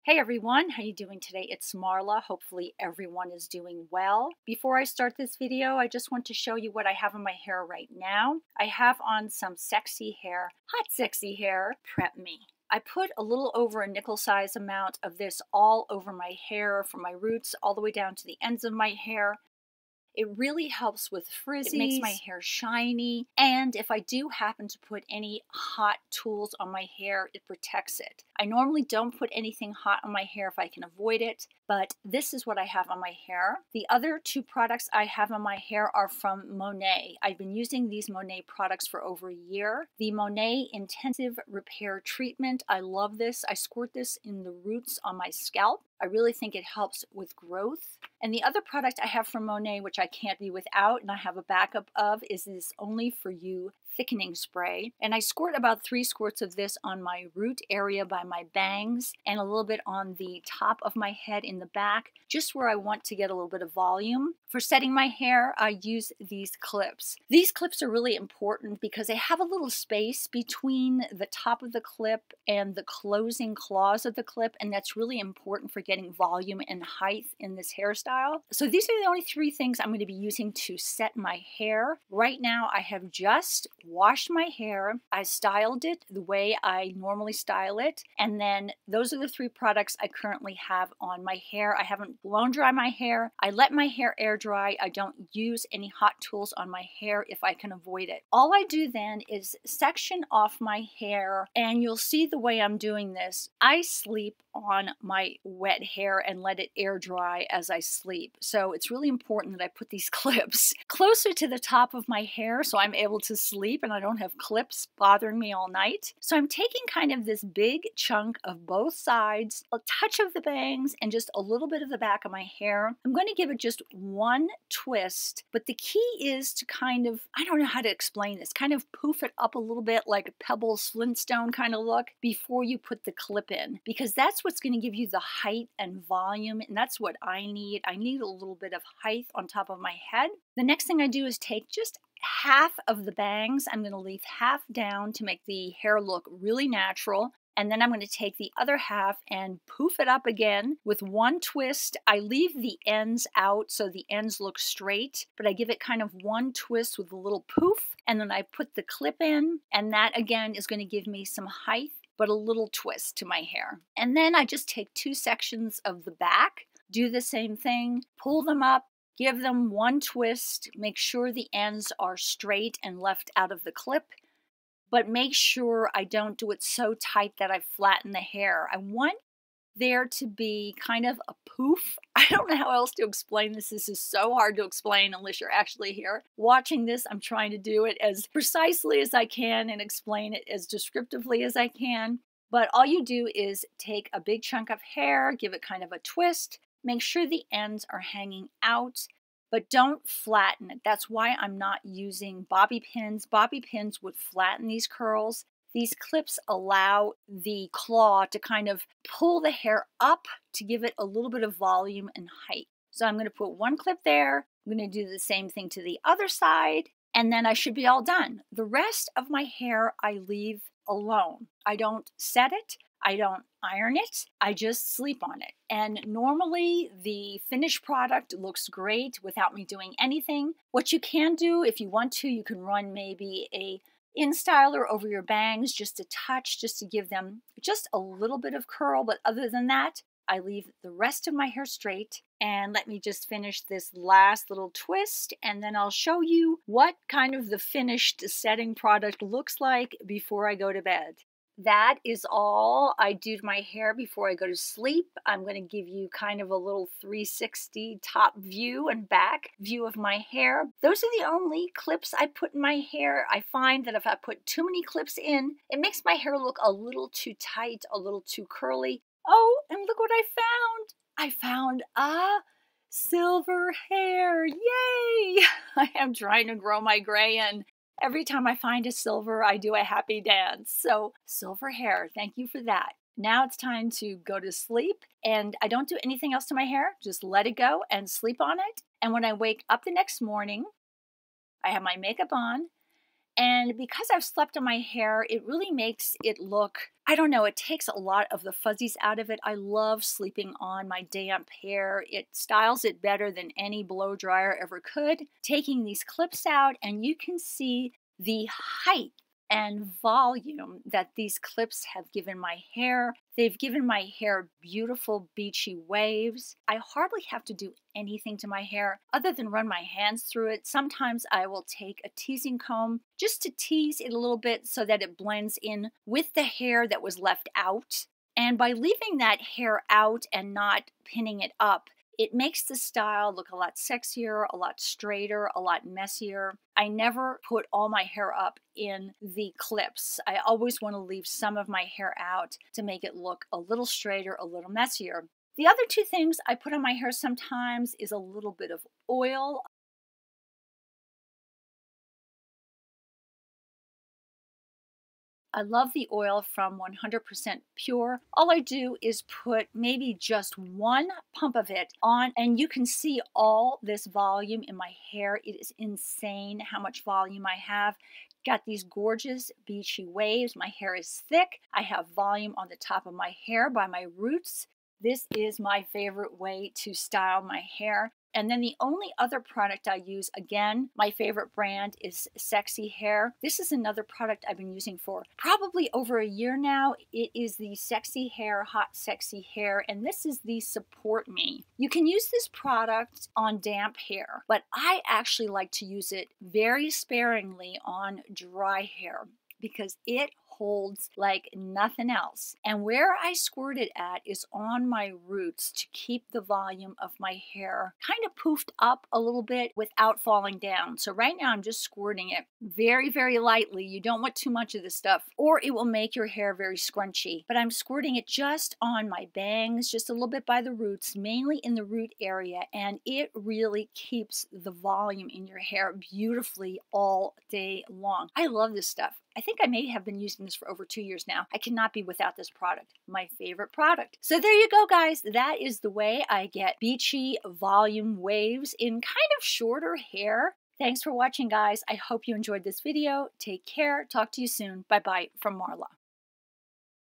Hey everyone, how you doing today? It's Marla. Hopefully everyone is doing well. Before I start this video, I just want to show you what I have in my hair right now. I have on some sexy hair, hot sexy hair, Prep Me. I put a little over a nickel size amount of this all over my hair from my roots all the way down to the ends of my hair. It really helps with frizzies. It makes my hair shiny. And if I do happen to put any hot tools on my hair, it protects it. I normally don't put anything hot on my hair if I can avoid it, but this is what I have on my hair. The other two products I have on my hair are from Monat. I've been using these Monat products for over a year. The Monat Intensive Repair Treatment, I love this. I squirt this in the roots on my scalp. I really think it helps with growth. And the other product I have from Monat, which I can't be without, and I have a backup of, is this Only For You thickening spray. And I squirt about 3 squirts of this on my root area by my bangs and a little bit on the top of my head in the back, just where I want to get a little bit of volume. For setting my hair, I use these clips. These clips are really important because they have a little space between the top of the clip and the closing claws of the clip, and that's really important for getting volume and height in this hairstyle. So these are the only 3 things I'm going to be using to set my hair. Right now I have just washed my hair. I styled it the way I normally style it, and then those are the 3 products I currently have on my hair. I haven't blown dry my hair. I let my hair air dry. I don't use any hot tools on my hair if I can avoid it. All I do then is section off my hair, and you'll see the way I'm doing this. I sleep on my wet hair and let it air dry as I sleep. So it's really important that I put these clips closer to the top of my hair so I'm able to sleep and I don't have clips bothering me all night. So I'm taking kind of this big chunk of both sides, a touch of the bangs, and just a little bit of the back of my hair. I'm going to give it just one twist, but the key is to kind of, I don't know how to explain this, kind of poof it up a little bit like a Pebbles Flintstone kind of look before you put the clip in, because that's what's going to give you the height and volume, and that's what I need. I need a little bit of height on top of my head. The next thing I do is take just half of the bangs. I'm going to leave half down to make the hair look really natural. And then I'm going to take the other half and poof it up again with one twist. I leave the ends out so the ends look straight, but I give it kind of one twist with a little poof. And then I put the clip in, and that again is going to give me some height, but a little twist to my hair. And then I just take 2 sections of the back, do the same thing, pull them up, give them one twist, make sure the ends are straight and left out of the clip, but make sure I don't do it so tight that I flatten the hair. I want there to be kind of a poof. I don't know how else to explain this. This is so hard to explain unless you're actually here. Watching this, I'm trying to do it as precisely as I can and explain it as descriptively as I can. But all you do is take a big chunk of hair, give it kind of a twist, make sure the ends are hanging out, but don't flatten it. That's why I'm not using bobby pins. Bobby pins would flatten these curls. These clips allow the claw to kind of pull the hair up to give it a little bit of volume and height. So I'm going to put one clip there. I'm going to do the same thing to the other side, and then I should be all done. The rest of my hair I leave alone. I don't set it. I don't iron it. I just sleep on it. And normally the finished product looks great without me doing anything. What you can do if you want to, you can run maybe a InStyler over your bangs, just a touch, just to give them just a little bit of curl. But other than that, I leave the rest of my hair straight. And let me just finish this last little twist, and then I'll show you what kind of the finished setting product looks like before I go to bed. That is all I do to my hair before I go to sleep. I'm going to give you kind of a little 360 top view and back view of my hair. Those are the only clips I put in my hair. I find that if I put too many clips in, it makes my hair look a little too tight, a little too curly. Oh, and look what I found. I found a silver hair. Yay! I am trying to grow my gray in. Every time I find a silver, I do a happy dance. So silver hair, thank you for that. Now it's time to go to sleep, and I don't do anything else to my hair. Just let it go and sleep on it. And when I wake up the next morning, I have my makeup on, And because I've slept on my hair, it really makes it look, I don't know, it takes a lot of the fuzzies out of it. I love sleeping on my damp hair. It styles it better than any blow dryer ever could. Taking these clips out, and you can see the height and volume that these clips have given my hair. They've given my hair beautiful beachy waves. I hardly have to do anything to my hair other than run my hands through it. Sometimes I will take a teasing comb just to tease it a little bit so that it blends in with the hair that was left out. And by leaving that hair out and not pinning it up, it makes the style look a lot sexier, a lot straighter, a lot messier. I never put all my hair up in the clips. I always want to leave some of my hair out to make it look a little straighter, a little messier. The other two things I put on my hair sometimes is a little bit of oil. I love the oil from 100% Pure. All I do is put maybe just one pump of it on, and you can see all this volume in my hair. It is insane how much volume I have. Got these gorgeous beachy waves. My hair is thick. I have volume on the top of my hair by my roots. This is my favorite way to style my hair. And then the only other product I use, again, my favorite brand is Sexy Hair. This is another product I've been using for probably over a year now. It is the Sexy Hair Hot Sexy Hair, and this is the Support Me. You can use this product on damp hair, but I actually like to use it very sparingly on dry hair because it holds like nothing else. And where I squirt it at is on my roots to keep the volume of my hair kind of poofed up a little bit without falling down. So right now I'm just squirting it very, very lightly. You don't want too much of this stuff or it will make your hair very scrunchy. But I'm squirting it just on my bangs, just a little bit by the roots, mainly in the root area. And it really keeps the volume in your hair beautifully all day long. I love this stuff. I think I may have been using this for over 2 years now. I cannot be without this product. My favorite product. So there you go, guys. That is the way I get beachy volume waves in kind of shorter hair. Thanks for watching, guys. I hope you enjoyed this video. Take care. Talk to you soon. Bye-bye from Marla.